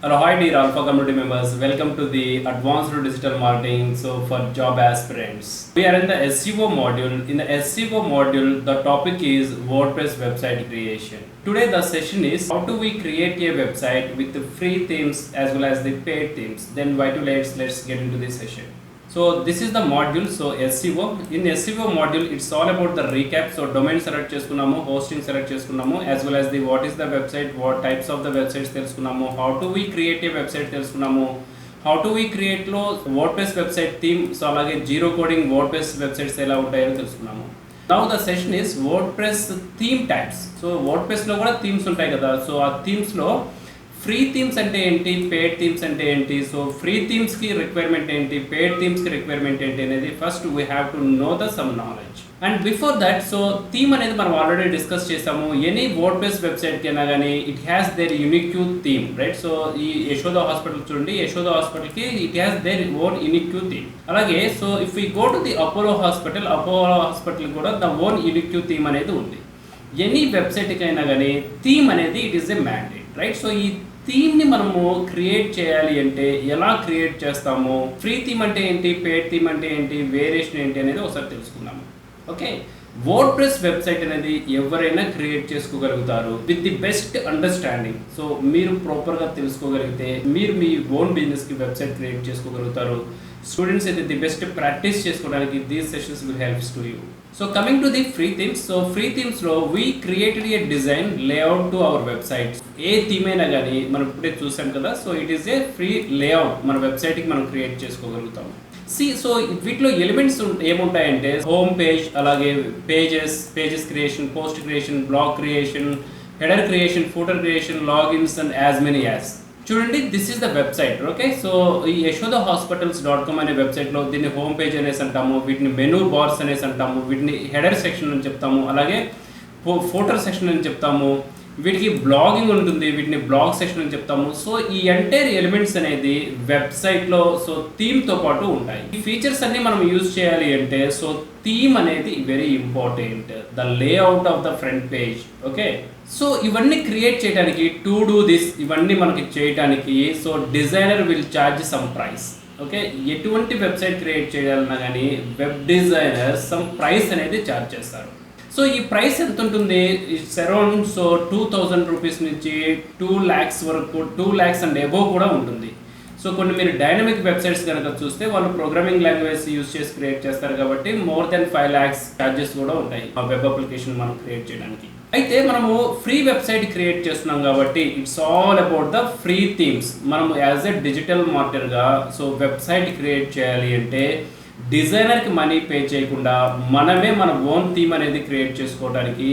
Hello, hi dear Alpha community members. Welcome to the Advanced Digital Marketing. So for job aspirants, we are in the SEO module. In the SEO module, the topic is WordPress website creation. Today the session is how do we create a website with the free themes as well as the paid themes. Then why to let's get into this session. So this is the module. So SEO. In SEO module, it's all about the recap. So domain select చేసుకున్నాము, hosting select చేసుకున్నాము, as well as the what is the website, what types of the websites తెలుసుకున్నాము, how do we create a website తెలుసుకున్నాము, how do we create లో WordPress website theme, so అలాగే zero coding WordPress websites ఎలా ఉంటాయో తెలుసుకున్నాము. Now the session is WordPress theme types. So WordPress లో కూడా themes ఉంటాయి కదా. సో ఆ థీమ్స్ లో ఫ్రీ థీమ్స్ అంటే ఏంటి, పేడ్ థీమ్స్ అంటే ఏంటి, సో ఫ్రీ థీమ్స్కి రిక్వైర్మెంట్ ఏంటి, పేడ్ థీమ్స్కి రిక్వైర్మెంట్ ఏంటి అనేది first we have to know the some knowledge. And before that, so theme అనేది మనం ఆల్రెడీ డిస్కస్ చేసాము. ఎనీ వర్డ్ప్రెస్ వెబ్సైట్కి అయినా కానీ it has their unique theme, right? So ఈ యశోద హాస్పిటల్ చూడండి, యశోద హాస్పిటల్కి it has their own unique theme. అలాగే so if you go to the Apollo hospital కూడా ద ఓన్ యూనిక్ థీమ్ అనేది ఉంది. ఎనీ వెబ్సైట్కి అయినా కానీ థీమ్ అనేది it is a mandate, right? So ఈ థీమ్ని మనము క్రియేట్ చేయాలి అంటే ఎలా క్రియేట్ చేస్తాము, ఫ్రీ థీమ్ అంటే ఏంటి, పేడ్ థీమ్ అంటే ఏంటి, వేరియేషన్ ఏంటి అనేది ఒకసారి తెలుసుకుందాము. ఓకే, వర్డ్ప్రెస్ వెబ్సైట్ అనేది ఎవరైనా క్రియేట్ చేసుకోగలుగుతారు with the best understanding. So మీరు ప్రాపర్గా తెలుసుకోగలిగితే మీరు మీ ఓన్ బిజినెస్కి వెబ్సైట్ క్రియేట్ చేసుకోగలుగుతారు. స్టూడెంట్స్ అయితే ది బెస్ట్ ప్రాక్టీస్ చేసుకోవడానికి these sessions will helps to you. So coming to the free themes, so free థీమ్స్లో we created a design layout to our website. A theme అయినా కానీ మనం ఇప్పుడే చూసాం కదా, so it is a free layout మన వెబ్సైట్కి మనం క్రియేట్ చేసుకోగలుగుతాం. సో వీటిలో ఎలిమెంట్స్ ఏముంటాయంటే హోమ్ పేజ్, అలాగే pages creation, post creation, blog creation, header creation, footer creation, logins and as many as. చూడండి, this is the website. Okay, so ఈ యశోద హాస్పిటల్స్.com అనే వెబ్సైట్లో దీన్ని హోమ్ పేజ్ అనేసి అంటాము, వీటిని మెనూ బార్స్ అనేసి అంటాము, వీటిని హెడర్ సెక్షన్ అని చెప్తాము, అలాగే ఫోటర్ సెక్షన్ అని చెప్తాము, వీటికి బ్లాగింగ్ ఉంటుంది, వీటిని బ్లాగ్ సెక్షన్ అని చెప్తాము. సో ఈ ఎంటైర్ ఎలిమెంట్స్ అనేది వెబ్సైట్లో సో థీమ్తో పాటు ఉంటాయి. ఈ ఫీచర్స్ అన్ని మనం యూజ్ చేయాలి అంటే సో థీమ్ అనేది very important, the layout of the front page. Okay, so ఇవన్నీ క్రియేట్ చేయడానికి టు డూ దిస్, ఇవన్నీ మనకి చేయడానికి so designer will charge some price. Okay, ఎటువంటి వెబ్సైట్ క్రియేట్ చేయాలన్నా కానీ వెబ్ డిజైనర్ సమ్ ప్రైస్ అనేది ఛార్జ్ చేస్తారు. సో ఈ ప్రైస్ ఎంత ఉంటుంది, ఇట్స్ అరౌండ్ సో 2000 రూపీస్ నుంచి 2 lakhs వరకు, 2 lakhs అండ్ అబోవ్ కూడా ఉంటుంది. సో కొన్ని మీరు డైనమిక్ వెబ్సైట్స్ కనుక చూస్తే వాళ్ళు ప్రోగ్రామింగ్ లాంగ్వేజ్ యూజ్ చేసి క్రియేట్ చేస్తారు కాబట్టి మోర్ దెన్ 5 lakhs ఛార్జెస్ కూడా ఉంటాయి ఆ వెబ్ అప్లికేషన్ మనం క్రియేట్ చేయడానికి. అయితే మనము ఫ్రీ వెబ్సైట్ క్రియేట్ చేస్తున్నాం కాబట్టి it's all about the free themes. మనము యాజ్ ఎ డిజిటల్ మార్కెటర్గా సో వెబ్సైట్ క్రియేట్ చేయాలి అంటే డిజైనర్కి మనీ పే చేయకుండా మనమే మన ఓన్ థీమ్ అనేది క్రియేట్ చేసుకోవడానికి.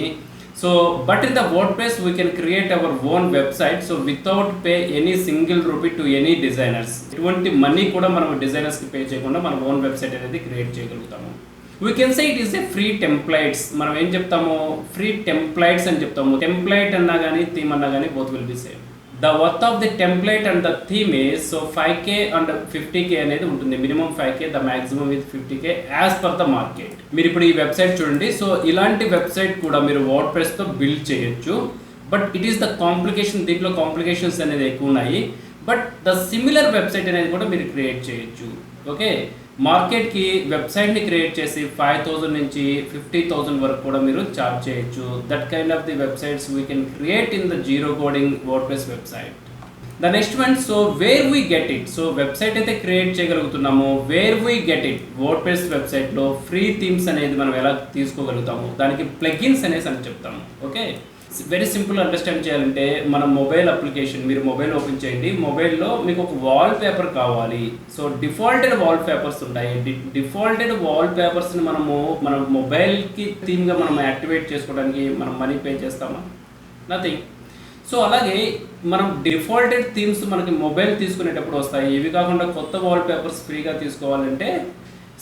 So but in the WordPress we can create our own website so without pay any single rupee to any designers. ఎటువంటి మనీ కూడా మనం డిజైనర్స్కి పే చేయకుండా మన ఓన్ వెబ్సైట్ అనేది క్రియేట్ చేయగలుగుతాము. We can say it is a free టెంప్లైట్స్. మనం ఏం చెప్తాము, ఫ్రీ టెంప్లైట్స్ అని చెప్తాము. టెంప్లైట్ అన్నా కానీ థీమ్ అన్నా కానీ both will be same. The worth of the template and the theme is so 5K and 50K అనేది ఉంటుంది. Minimum 5K, the maximum with 50K as per the market. మీరు ఇప్పుడు ఈ వెబ్సైట్ చూడండి, సో ఇలాంటి వెబ్సైట్ కూడా మీరు వర్డ్ప్రెస్తో బిల్డ్ చేయొచ్చు. But it is the complication, దీంట్లో కాంప్లికేషన్స్ అనేది ఎక్కువ ఉన్నాయి. బట్ ద సిమిలర్ వెబ్సైట్ అనేది కూడా మీరు క్రియేట్ చేయొచ్చు. ఓకే, మార్కెట్కి వెబ్సైట్ని క్రియేట్ చేసి 5,000 నుంచి 50,000 వరకు కూడా మీరు చార్జ్ చేయొచ్చు. That kind of the websites we can create in the zero coding WordPress website. The next one, so where we get it. So website అయితే క్రియేట్ చేయగలుగుతున్నాము, where we get it. WordPress వెబ్సైట్లో free themes అనేది మనం ఎలా తీసుకోగలుగుతాము, దానికి plugins అనేసి అని చెప్తాము. ఓకే, వెరీ సింపుల్ అండర్స్టాండ్ చేయాలంటే మన మొబైల్ అప్లికేషన్, మీరు మొబైల్ ఓపెన్ చేయండి, మొబైల్లో మీకు ఒక వాల్ పేపర్ కావాలి. సో డిఫాల్టెడ్ వాల్ పేపర్స్ ఉంటాయి. డిఫాల్టెడ్ వాల్ పేపర్స్ని మనము మన మొబైల్కి థీమ్గా మనం యాక్టివేట్ చేసుకోవడానికి మనం మనీ పే చేస్తామా? నథింగ్. సో అలాగే మనం డిఫాల్టెడ్ థీమ్స్ మనకి మొబైల్ తీసుకునేటప్పుడు వస్తాయి. ఇవి కాకుండా కొత్త వాల్ పేపర్స్ ఫ్రీగా తీసుకోవాలంటే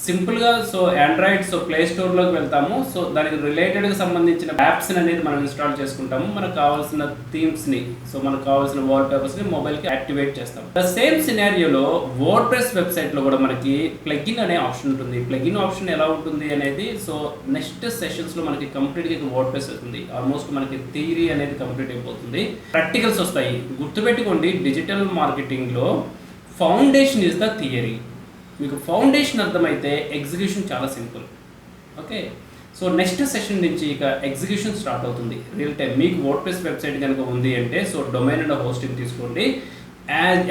సింపుల్గా సో ఆండ్రాయిడ్ సో ప్లే స్టోర్లోకి వెళ్తాము. సో దానికి రిలేటెడ్గా సంబంధించిన యాప్స్ అనేది మనం ఇన్స్టాల్ చేసుకుంటాము. మనకు కావాల్సిన థీమ్స్ని, సో మనకు కావాల్సిన వాల్ పేపర్స్ని మొబైల్కి యాక్టివేట్ చేస్తాం. ద సేమ్ సినారియోలో వర్డ్ ప్రెస్ వెబ్సైట్లో కూడా మనకి ప్లగిన్ అనే ఆప్షన్ ఉంటుంది. ప్లగిన్ ఆప్షన్ ఎలా ఉంటుంది అనేది సో నెక్స్ట్ సెషన్స్లో మనకి కంప్లీట్గా వర్డ్ ప్రెస్ అవుతుంది. ఆల్మోస్ట్ మనకి థియరీ అనేది కంప్లీట్ అయిపోతుంది, ప్రాక్టికల్స్ వస్తాయి. గుర్తుపెట్టుకోండి, డిజిటల్ మార్కెటింగ్లో ఫౌండేషన్ ఇస్ ద థియరీ. మీకు ఫౌండేషన్ అర్థమైతే ఎగ్జిక్యూషన్ చాలా simple. Okay, so next session నుంచి ఇక ఎగ్జిక్యూషన్ స్టార్ట్ అవుతుంది రియల్ టైం. మీకు వర్డ్ ప్రెస్ వెబ్సైట్ కనుక ఉంది అంటే సో డొమైన్ అండ్ హోస్టింగ్ తీసుకోండి.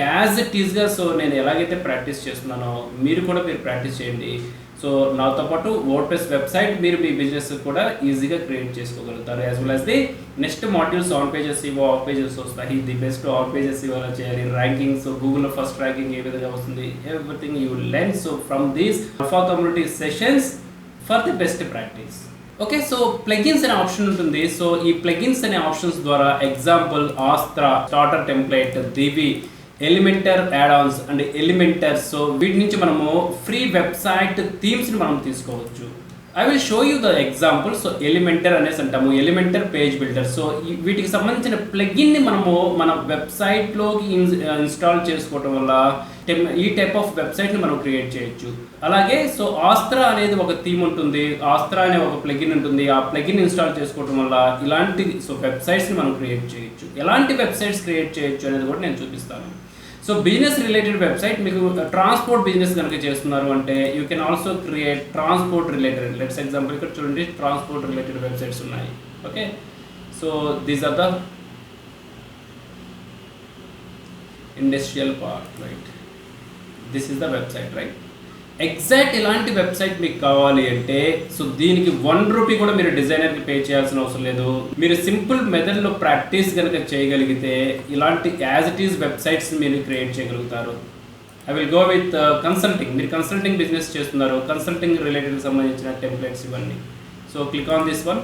యాజ్ ఇట్ ఈస్గా సో నేను ఎలాగైతే ప్రాక్టీస్ చేస్తున్నానో మీరు కూడా ప్రాక్టీస్ చేయండి. సో నాతో పాటు వర్డ్ ప్రెస్ వెబ్సైట్ మీరు మీ బిజినెస్ కూడా ఈజీగా క్రియేట్ చేసుకోగలుగుతారు. As well as the next modules on pages ఇవో, ఆఫ్ పేజెస్ వస్తాయి. ది బెస్ట్ ఆఫ్ పేజెస్ ఇవాళ చేయాలి, ర్యాంకింగ్స్, గూగుల్లో ఫస్ట్ ర్యాంకింగ్ ఏ విధంగా వస్తుంది, everything you learn so from these Alpha community sessions for the best practice. Okay, so plugins అనే option ఉంటుంది. సో ఈ ప్లగిన్స్ అనే ఆప్షన్స్ ద్వారా example Astra, starter template, Divi, Elementor add ons and Elementor. So వీటి నుంచి మనము ఫ్రీ వెబ్సైట్ థీమ్స్ని మనం తీసుకోవచ్చు. I will show you the example. So Elementor అనేసి అంటాము, ఎలిమెంటర్ పేజ్ బిల్డర్. సో వీటికి సంబంధించిన ప్లగిన్ని మనము మన వెబ్సైట్లోకి ఇన్స్టాల్ చేసుకోవటం వల్ల ఈ టైప్ ఆఫ్ వెబ్సైట్ని మనం క్రియేట్ చేయొచ్చు. అలాగే సో ఆస్త్రా అనేది ఒక థీమ్ ఉంటుంది, ఆస్త్రా అనే ఒక ప్లగిన్ ఉంటుంది. ఆ ప్లగిన్ ఇన్స్టాల్ చేసుకోవడం వల్ల ఇలాంటి సో వెబ్సైట్స్ని మనం క్రియేట్ చేయొచ్చు. ఎలాంటి వెబ్సైట్స్ క్రియేట్ చేయొచ్చు అనేది కూడా నేను చూపిస్తాను. సో బిజినెస్ రిలేటెడ్ వెబ్సైట్, మీకు ట్రాన్స్పోర్ట్ బిజినెస్ కనుక చేస్తున్నారు అంటే you can also create transport related. Let's example ఇక్కడ చూడండి, ట్రాన్స్పోర్ట్ రిలేటెడ్ వెబ్సైట్స్ ఉన్నాయి. Okay, so these are the industrial park, right? This is the website, right? Exact ఇలాంటి website మీకు కావాలి అంటే సో దీనికి 1 రూపీ కూడా మీరు డిజైనర్కి పే చేయాల్సిన అవసరం లేదు. మీరు సింపుల్ మెథడ్లో ప్రాక్టీస్ కనుక చేయగలిగితే ఇలాంటి యాజ్ ఇట్ ఈస్ వెబ్సైట్స్ మీరు క్రియేట్ చేయగలుగుతారు. I will go with consulting. మీరు కన్సల్టింగ్ బిజినెస్ చేస్తున్నారు, కన్సల్టింగ్ రిలేటెడ్ సంబంధించిన టెంప్లెట్స్ ఇవన్నీ. So click on this one.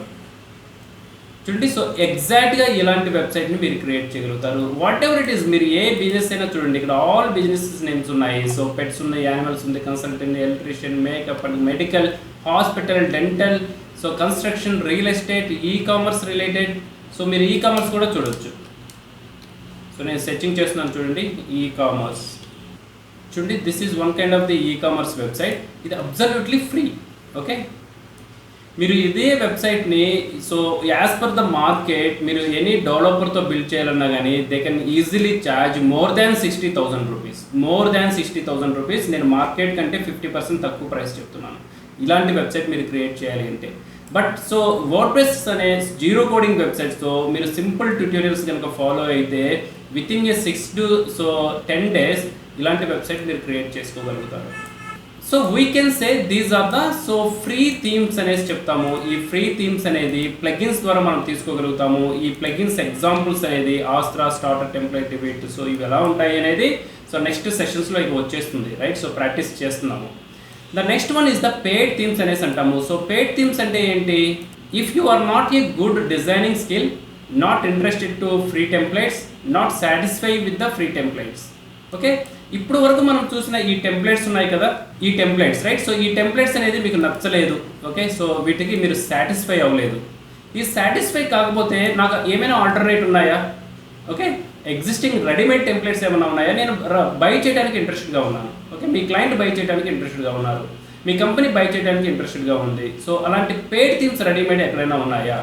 చూడండి, సో ఎగ్జాక్ట్గా ఇలాంటి వెబ్సైట్ని మీరు క్రియేట్ చేయగలుగుతారు. వాట్ ఎవర్ ఇట్ ఈస్, మీరు ఏ బిజినెస్ అయినా చూడండి, ఇక్కడ ఆల్ బిజినెస్ నేమ్స్ ఉన్నాయి. సో పెట్స్ ఉన్నాయి, యానిమల్స్ ఉంది, consultant, electrician, makeup and medical, hospital, dental, so construction, real estate, e commerce related. So మీరు ఈ కామర్స్ కూడా చూడొచ్చు. సో నేను సెర్చింగ్ చేస్తున్నాను, చూడండి ఈ కామర్స్. చూడండి, this is one kind of the e commerce website. ఇది absolutely free. Okay, మీరు ఇదే వెబ్సైట్ని so as per the market మీరు ఎనీ డెవలపర్తో బిల్డ్ చేయాలన్నా కానీ they can easily charge more than 60,000 rupees. More than 60,000 rupees. నేను market కంటే 50% తక్కువ ప్రైస్ చెప్తున్నాను ఇలాంటి వెబ్సైట్ మీరు క్రియేట్ చేయాలి అంటే. బట్ సో వర్డ్ ప్రెస్ అనే జీరో కోడింగ్ వెబ్సైట్స్తో మీరు సింపుల్ ట్యూటోరియల్స్ కనుక ఫాలో అయితే with in a 6 to 10 days ఇలాంటి వెబ్సైట్ మీరు క్రియేట్ చేసుకోగలుగుతారు. So we can say these are the so free themes అనేసి చెప్తాము. ఈ ఫ్రీ థీమ్స్ అనేది ప్లగిన్స్ ద్వారా మనం తీసుకోగలుగుతాము. ఈ ప్లగిన్స్ ఎగ్జాంపుల్స్ అనేది Astra, starter template, debate. So ఇవి ఎలా ఉంటాయి అనేది సో నెక్స్ట్ సెషన్స్లో ఇవి వచ్చేస్తుంది, రైట్? సో ప్రాక్టీస్ చేస్తున్నాము. The next one is the paid themes అనేసి అంటాము. సో పేడ్ థీమ్స్ అంటే ఏంటి? If you are not a good designing skill, not interested to free templates, not satisfy with the free templates. Okay, ఇప్పుడు వరకు మనం చూసిన ఈ టెంప్లెట్స్ ఉన్నాయి కదా, ఈ టెంప్లెట్స్, రైట్? సో ఈ టెంప్లెట్స్ అనేది మీకు నచ్చలేదు. ఓకే, సో వీటికి మీరు సాటిస్ఫై అవ్వలేదు. ఈ సాటిస్ఫై కాకపోతే నాకు ఏమైనా ఆల్టర్నేట్ ఉన్నాయా? ఓకే, ఎగ్జిస్టింగ్ రెడీమేడ్ టెంప్లెట్స్ ఏమైనా ఉన్నాయా? నేను బై చేయడానికి ఇంట్రెస్టెడ్గా ఉన్నాను. ఓకే, మీ క్లయింట్ బై చేయడానికి ఇంట్రెస్టెడ్గా ఉన్నారు, మీ కంపెనీ బై చేయడానికి ఇంట్రెస్టెడ్గా ఉంది. సో అలాంటి పేడ్ థీమ్స్ రెడీమేడ్ ఎక్కడైనా ఉన్నాయా?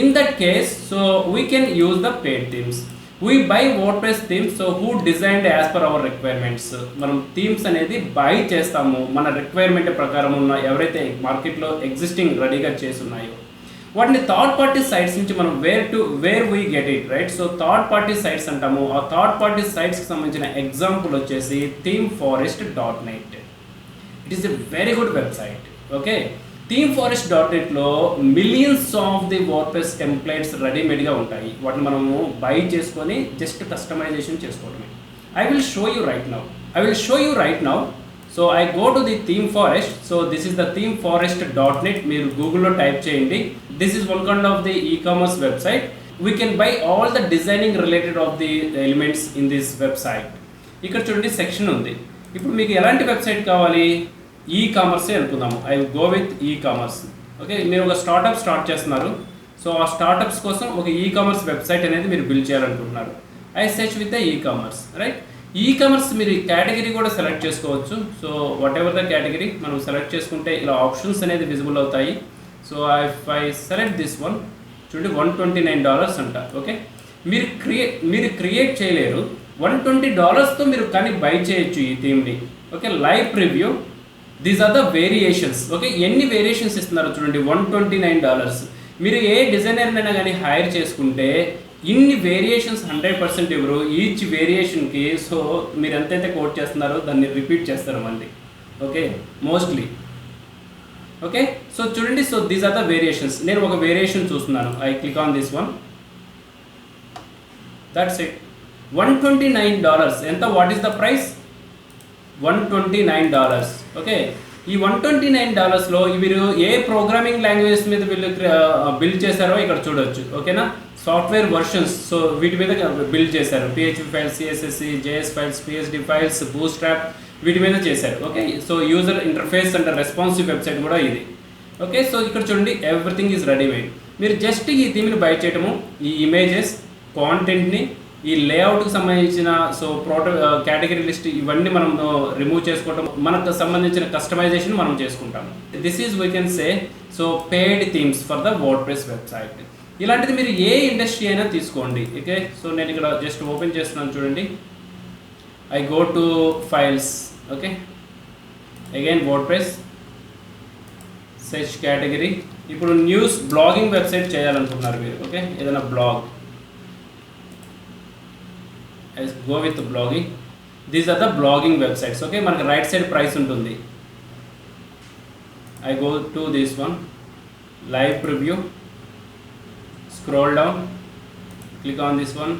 In that case so we can use the paid themes. We buy WordPress themes, so who designed as per our requirements. మనం థీమ్స్ అనేది by చేస్తాము మన రిక్వైర్మెంట్ ప్రకారం ఉన్న ఎవరైతే మార్కెట్లో ఎగ్జిస్టింగ్ రెడీగా చేసి ఉన్నాయో వాటిని థర్డ్ పార్టీ సైట్స్ నుంచి మనం where we get it, right? So third party sites అంటాము. ఆ థర్డ్ పార్టీ సైట్స్కి సంబంధించిన ఎగ్జాంపుల్ వచ్చేసి themeforest.net. It is a very good website. Okay, themeforest.netలో millions of the WordPress templates రెడీమేడ్గా ఉంటాయి. వాటిని మనము బై చేసుకొని జస్ట్ కస్టమైజేషన్ చేసుకోవడమే. I will show you right now. So I go to the themeforest. So this is the themeforest.net. మీరు గూగుల్లో type చేయండి. This is one kind of the ecommerce website. We can buy all the designing related of the elements in this website. ఇక్కడ చూడండి section ఉంది. ఇప్పుడు మీకు ఎలాంటి website కావాలి? ఈ కామర్సే అనుకుందాము. I go with e commerce. Okay, మీరు ఒక స్టార్ట్అప్ స్టార్ట్ చేస్తున్నారు. సో ఆ స్టార్ట్అప్స్ కోసం ఒక ఈ కామర్స్ వెబ్సైట్ అనేది మీరు బిల్డ్ చేయాలనుకుంటున్నారు. I search with the e commerce, right. E commerce మీరు కేటగిరీ కూడా సెలెక్ట్ చేసుకోవచ్చు. So what ever the category మనం సెలెక్ట్ చేసుకుంటే ఇలా ఆప్షన్స్ అనేది విజిబుల్ అవుతాయి. So if I select this one, చూడండి $129 అంట. ఓకే, మీరు క్రియేట్ చేయలేరు. $120తో మీరు కానీ బై చేయొచ్చు ఈ థీమ్ని. Okay, live preview, these are the variations. Okay, ఎన్ని వేరియేషన్స్ ఇస్తున్నారు చూడండి, $129. మీరు ఏ డిజైనర్నైనా కానీ హైర్ చేసుకుంటే ఇన్ని వేరియేషన్స్ 100% ఇవ్వరు ఈచ్ వేరియేషన్కి. సో మీరు ఎంతైతే కోట్ చేస్తున్నారో దాన్ని రిపీట్ చేస్తారు మళ్ళీ. Okay, mostly. ఓకే, సో చూడండి, so these are the variations. నేను ఒక వేరియేషన్ చూస్తున్నాను. I click on this one. That's it. $129 ఎంత? What is the price? $129. Okay, ఈ $129లో మీరు ఏ ప్రోగ్రామింగ్ లాంగ్వేజెస్ మీద వీళ్ళు బిల్డ్ చేశారో ఇక్కడ చూడొచ్చు. ఓకేనా, సాఫ్ట్వేర్ వర్షన్స్. సో వీటి మీద బిల్డ్ చేశారు. PHP files, CSS, JS files, PSD files, bootstrap, వీటి మీద చేశారు. ఓకే, సో యూజర్ ఇంటర్ఫేస్ అంటే రెస్పాన్సివ్ వెబ్సైట్ కూడా ఇది. ఓకే, సో ఇక్కడ చూడండి, ఎవ్రీథింగ్ ఈజ్ రెడీ మేడ్. మీరు జస్ట్ ఈ థీమ్ని బై చేయటము, ఈ ఇమేజెస్, కాంటెంట్ని, ఈ లేఅవుట్కి సంబంధించిన సో కేటగిరీ లిస్ట్ ఇవన్నీ మనం రిమూవ్ చేసుకోవటం, మనకు సంబంధించిన కస్టమైజేషన్ మనం చేసుకుంటాము. This is we can say so paid themes for the WordPress website. ఇలాంటిది మీరు ఏ ఇండస్ట్రీ అయినా తీసుకోండి. ఓకే, సో నేను ఇక్కడ జస్ట్ ఓపెన్ చేస్తున్నాను చూడండి. I go to files. Okay, again WordPress, search category. ఇప్పుడు న్యూస్, బ్లాగింగ్ వెబ్సైట్ చేయాలనుకుంటున్నారు మీరు. ఓకే, ఏదైనా blog, I go with the blogging. These are the blogging websites. Okay, మనకి రైట్ సైడ్ ప్రైస్ ఉంటుంది. I go to this one, live preview, scroll down, click on this one.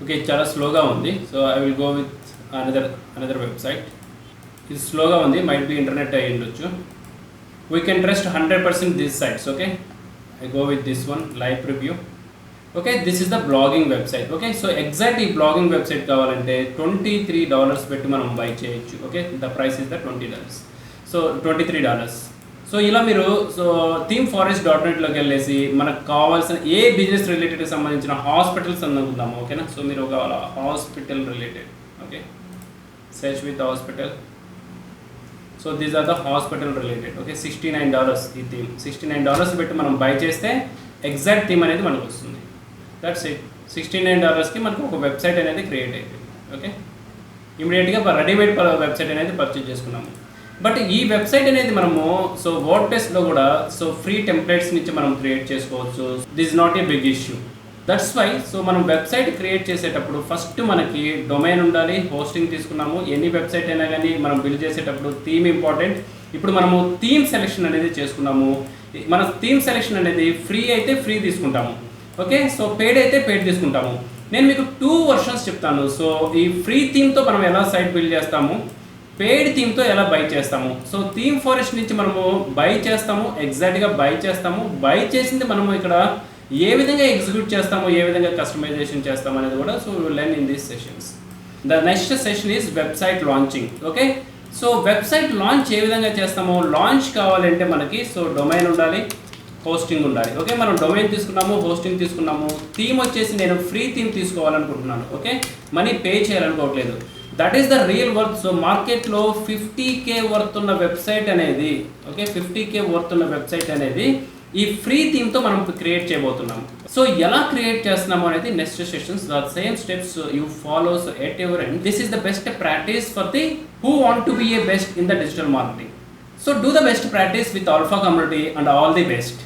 Okay, చాలా స్లోగా ఉంది. So I will go with another website. ఇది స్లోగా ఉంది, might be internet అయ్యి ఉండొచ్చు. We can trust 100% these sites. Okay, I go with this one, live preview. Okay, this is the blogging website. Okay, so exact ఈ blogging website కావాలంటే $23 పెట్టి మనం by చేయొచ్చు. Okay, the price is the $20. So $23. So ఇలా మీరు so themeforest.netలోకి వెళ్ళేసి మనకు కావాల్సిన ఏ బిజినెస్ రిలేటెడ్కి సంబంధించిన హాస్పిటల్స్ అనుకుందాము. ఓకేనా, సో మీరు ఒక hospital related. Okay, search with hospital. So these are the hospital related. Okay, $69 ఈ థీమ్. $69 పెట్టి మనం బై చేస్తే ఎగ్జాక్ట్ థీమ్ అనేది మనకు వస్తుంది. That's it. $69కి మనకు ఒక వెబ్సైట్ అనేది క్రియేట్ అయిపోయింది. ఓకే, ఇమీడియట్గా రెడీమేడ్ వెబ్సైట్ అనేది పర్చేజ్ చేసుకున్నాము. బట్ ఈ వెబ్సైట్ అనేది మనము సో వర్డ్ప్రెస్లో కూడా సో ఫ్రీ టెంప్లెట్స్ నుంచి మనం క్రియేట్ చేసుకోవచ్చు. This not a big issue. That's why so మనం వెబ్సైట్ క్రియేట్ చేసేటప్పుడు ఫస్ట్ మనకి డొమైన్ ఉండాలి. హోస్టింగ్ తీసుకున్నాము. ఎనీ వెబ్సైట్ అయినా కానీ మనం బిల్డ్ చేసేటప్పుడు థీమ్ ఇంపార్టెంట్. ఇప్పుడు మనము థీమ్ సెలెక్షన్ అనేది చేసుకున్నాము. మన థీమ్ సెలెక్షన్ అనేది ఫ్రీ అయితే ఫ్రీ తీసుకుంటాము. ఓకే, సో పెయిడ్ అయితే పెయిడ్ తీసుకుంటాము. నేను మీకు 2 వర్షన్స్ చెప్తాను. సో ఈ ఫ్రీ థీమ్తో మనం ఎలా సైట్ బిల్డ్ చేస్తాము, పెయిడ్ థీమ్తో ఎలా బై చేస్తాము. సో థీమ్ ఫారెస్ట్ నుంచి మనము బై చేస్తాము, ఎగ్జాక్ట్గా బై చేస్తాము. బై చేసింది మనము ఇక్కడ ఏ విధంగా ఎగ్జిక్యూట్ చేస్తాము, ఏ విధంగా కస్టమైజేషన్ చేస్తాము అనేది కూడా so will learn in these sessions. The next session is website launching. Okay, so website launch ఏ విధంగా చేస్తామో, లాంచ్ కావాలంటే మనకి సో డొమైన్ ఉండాలి, హోస్టింగ్ ఉండాలి. ఓకే, మనం డొమైన్ తీసుకున్నాము, హోస్టింగ్ తీసుకున్నాము. థీమ్ వచ్చేసి నేను ఫ్రీ థీమ్ తీసుకోవాలనుకుంటున్నాను. ఓకే, మనీ పే చేయాలనుకోవట్లేదు. That is the real worth. So మార్కెట్లో 50K వర్త్ ఉన్న వెబ్సైట్ అనేది, ఓకే 50K వర్త్ ఉన్న వెబ్సైట్ అనేది ఈ ఫ్రీ థీమ్తో మనం క్రియేట్ చేయబోతున్నాం. సో ఎలా క్రియేట్ చేస్తున్నాము అనేది next sessions. The same steps you follows at your end. This is the best practice for the who want to be A best in the digital marketing. So do the best practice with Alpha community and all the best.